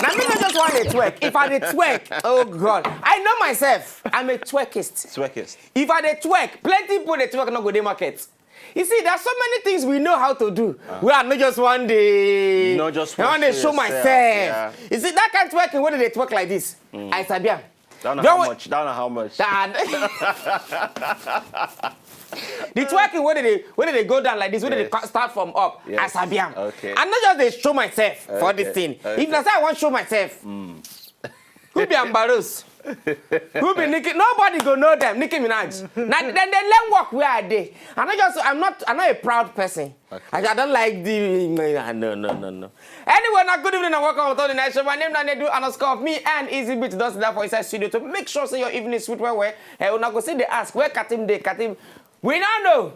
Now me not just want a twerk. If I dey twerk, oh God, I know myself. I'm a twerkist. Twerkist. If I dey twerk, plenty people dey twerk not go dey market. You see, there's so many things we know how to do. We are not just one day. Not just I want to show myself. Yeah. You see, that kind of twerking, what do they twerk like this? I said, yeah. Don't know how much. Don't know how much. The twerking, where did they go down like this? Where did they start from up? Yes. Asabiam. Okay. And not just they show myself for this thing. Okay. If that's how I want to show myself, who be embarrassed? Who be Nicki? Nobody go know them. Nicki Minaj. Now then they learn work where are they? I'm not a proud person. Okay. I don't like the no. Anyway, now good evening and welcome to the night show. My name is Nanedu underscore of me and Easy Beat does that for inside studio to make sure so your evening is sweet where when I go see they ask where Katim dey Katim. We now know.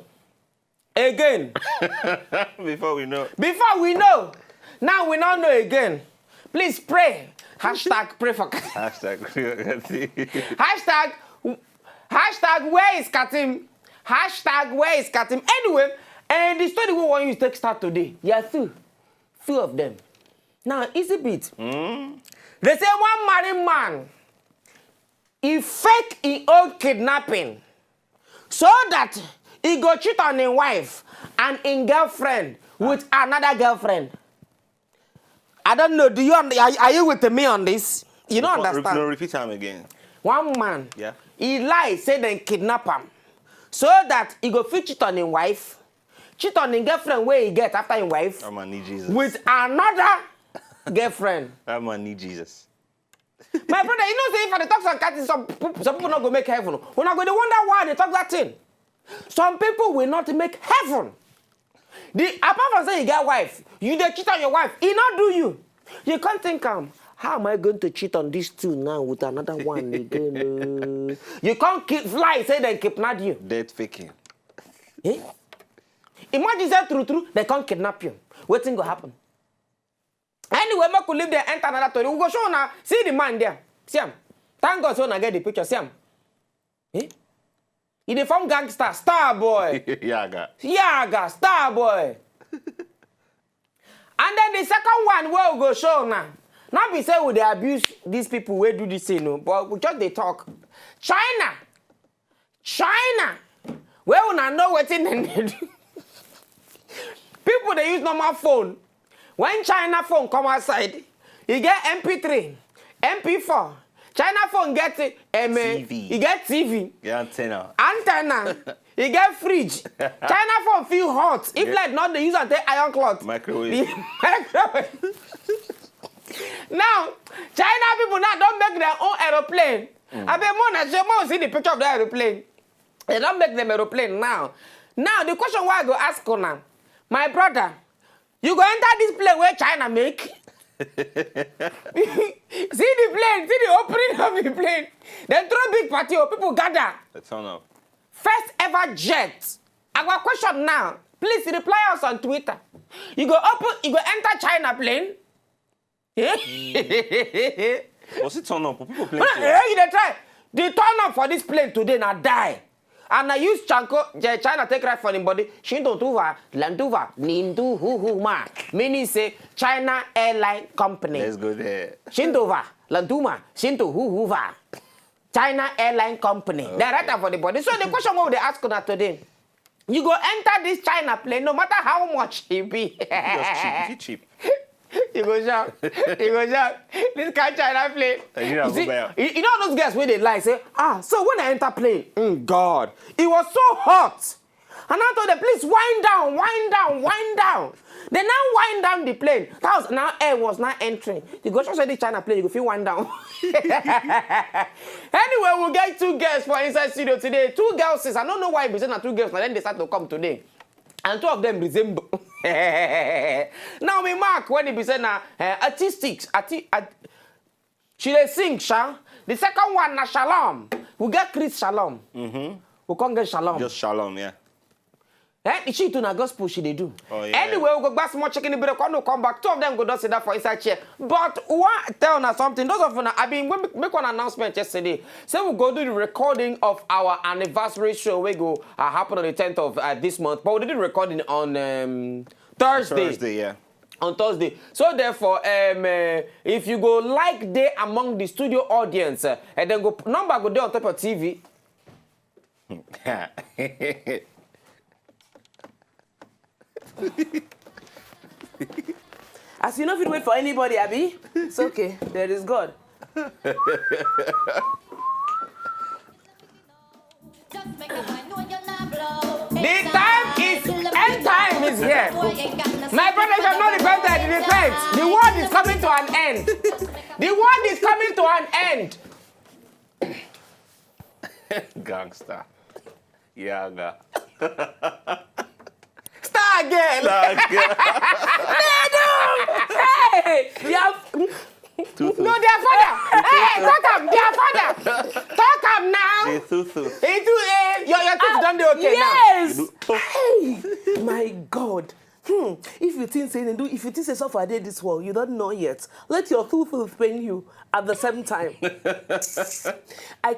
Again. Before we know. Now we now know again. Please pray. Hashtag pray for Katim. Hashtag where is Katim? Hashtag where is Katim? Anyway, and the story we want you to take start today. Yeah, two of them. Now, easy bit. They say one married man, he fake his own kidnapping so that he go cheat on his wife and his girlfriend with another girlfriend. I don't know. Do you are you with me on this? You don't understand. No, repeat time again. One man, yeah, he lied, say they kidnap him, so that he go fit cheat on his wife, cheat on his girlfriend where he get after his wife. That man need Jesus. With another girlfriend. That man need Jesus. My brother, you know, say if I talk some cat, some people not go make heaven. When I go, they wonder why they talk that thing. Some people will not make heaven. Apart from saying you get wife, you dey cheat on your wife. He not do you. You can't think, how am I going to cheat on these two now with another one again? You can't fly, say they kidnap you. Dead faking. Eh? Imagine say true, they can't kidnap you. What thing go happen? Anyway, I could leave there, enter another story. We go show now. See the man there. See him. Thank God so I get the picture. See him. Eh? He the from gangster, star boy. Yaga, star boy. And then the second one where we go show now. Not be say we they abuse these people where do this thing, no, but we just they talk. China. Where we not know what in they do. People they use normal phone. When China phone come outside, you get MP3, MP4. China phone get TV. You get TV. Yeah, antenna. You get fridge. China phone feel hot. If like not, they use and take iron cloth. Microwave. Now, China people now don't make their own aeroplane. I bet more see the picture of the aeroplane. They don't make them aeroplane now. Now, the question why I go ask you now, my brother, you go enter this plane where China make? See the plane, see the opening of the plane. Then throw big party or people gather. Let's turn up. First ever jet. I got a question now. Please reply us on Twitter. You go enter China plane. Was it turn up? People play. They try. They turn up for this plane today now die. And I use China take right for anybody. Shinto tuva, lantuva, nintu hu ma. Meaning say China Airline Company. Let's go there. Shintova, lantuma, shinto hu va. China Airline Company. Okay. They're right for the body. So the question what they ask you today, you go enter this China plane, no matter how much it be. Just cheap. You go shout. This kind of China plane. You know those guys where they lie, say, so when I enter plane, God, it was so hot. And I told them, please wind down. They now wind down the plane. That was now air was not entering. You go show the China plane, you go feel wind down. Anyway, we'll get two girls for inside studio today. Two girls, I don't know why we say two girls, but then they start to come today. And two of them resemble. Now we mark when he be saying artistics. She dey sing, Sha. The second one na Shalom. We get Chris Shalom. We can't get Shalom. Just Shalom, yeah. She to na gospel she dey do. Oh, yeah. Anyway, we go back small checking the video. Come back. Two of them go down sit down for inside chair. But one tell us something. Those of you I been make one announcement yesterday. Say we go do the recording of our anniversary show. We go happen on the 10th of this month. But we did the recording on Thursday. Yeah. On Thursday. So therefore, if you go like day among the studio audience, and then go number go there on top of TV. As you know, if you wait for anybody, Abby, it's okay. There is God. The time is end time is here. My brother, you have not repented, repent. The world is coming to an end. The world is coming to an end. Gangster. Yaga. Start again. Hey, no, their father. Hey, talk up, their father. Talk up now. Your tooth done the okay yes. now. Hey, my God. If you think say suffer day this world, you don't know yet. Let your tooth pain you at the same time. I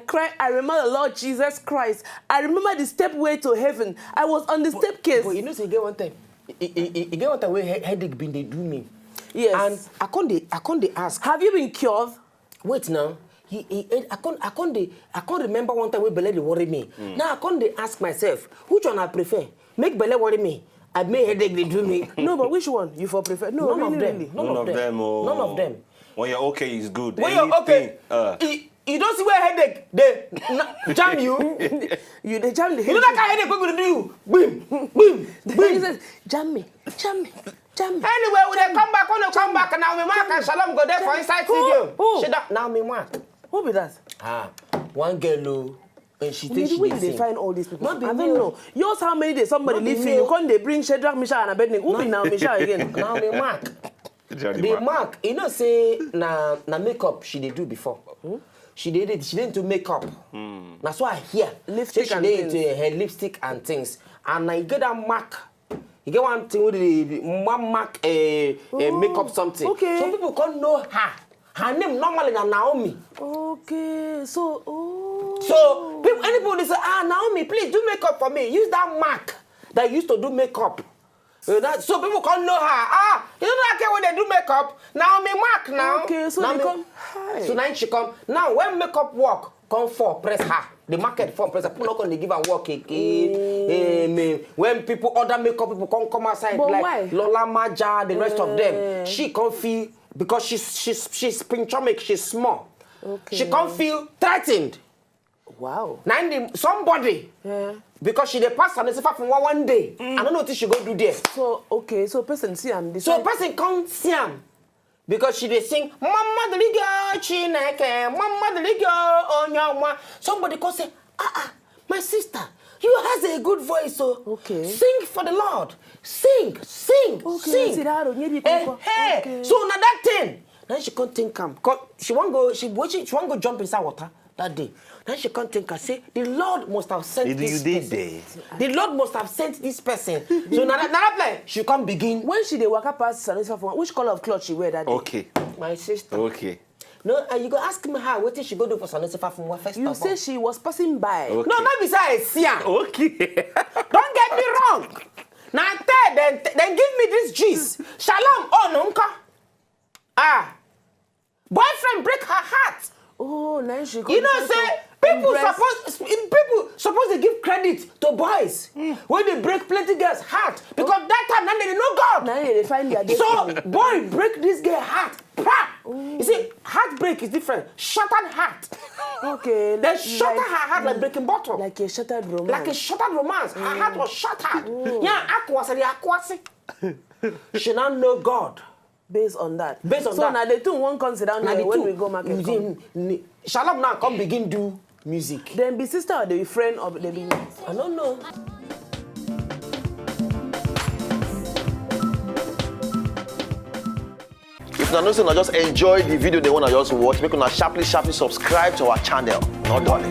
remember the Lord Jesus Christ. I remember the step way to heaven. I was on the step case. But you know, say get one time. You get one time where headache been they do me. Yes. And I can't ask. Have you been cured? Wait now. I can't remember one time where Bele they worry me. Now I can't ask myself, which one I prefer? Make Bele worry me. I make headache they do me. No, but which one you for prefer? No, None of them. Really. None of them. Oh. None of them. When you're okay, is good. When you're okay, you don't see where headache they jam you. They jam the headache. You know that kind of headache going to do you? Boom, boom, boom. He says, jam me. Anyway, when they come back, and Naomi Mark and Shalom go there for inside studio. Who? Naomi Mark. Who be that? One girl. And she thinks Where did they find all these people? Not I don't me. know. Yours, how many days somebody Not leave me. you? Can't they bring Shadrach, Meshach, and Abednego? Who be now Meshach again? Naomi Mark. The Mark, you know, say na makeup she did do before. She didn't do makeup. That's why I hear Lipstick she and did things. into her lipstick and things. And I get that mark. You get one thing with the one mark makeup something. Okay. So people can't know her. Her name normally is Naomi. Okay, so So people, anybody say, Naomi, please do makeup for me. Use that mark that used to do makeup. So people can't know her. You know that when they do makeup, Naomi Mark now. Okay, so Naomi, they come. Hi. So now she come. Now when makeup work, come for press her. The market for press her. People not going to give and work again. When people order makeup, people come outside But like why? Lola Maja, the rest of them. She can't feel because she's pinchomic, she's small. Okay. She can't feel threatened. Wow. Now somebody. Yeah. Because she dey pass and from one day. I don't know what she go do there. So okay, so person see am. So person come see am. Because she dey sing, Mama the Liga Chineke, Mama the Liga Onyawa. Somebody come say, my sister, you has a good voice, so okay. Sing for the Lord. Sing. Okay, sing. see that, Hey. So now that thing. Then she can't think she want go jump inside water that day. Then she can't think and say, the Lord must have sent this person. The Lord must have sent this person. So now that plan, she can't begin. When she dey waka past Sanisa for which color of cloth she wear that day? Okay. My sister. Okay. No, you go ask me how. What did she go do for Sanisa from what first? You say she was passing by. Okay. No, not besides see her. Okay. Don't get me wrong. Now then give me this gist. Shalom, nunca. Boyfriend break her heart. Oh, now she go. You know, say people supposed to give credit to boys when they break plenty girls' heart because that time now they know God. Now they find their So boy break this girl heart. You see, heartbreak is different. Shattered heart. Okay. They shattered her heart like breaking bottle. Like a shattered romance. Like a shattered romance. Her heart was shattered. Yeah, akwasi. She now know God. Based on that. So now the two won't come sit down here when we go market. Shalom now come begin do music. Then be sister or they be friend or they be. I don't know. If you know, just enjoy the video they want to just watch, make una sharply subscribe to our channel. Not darling.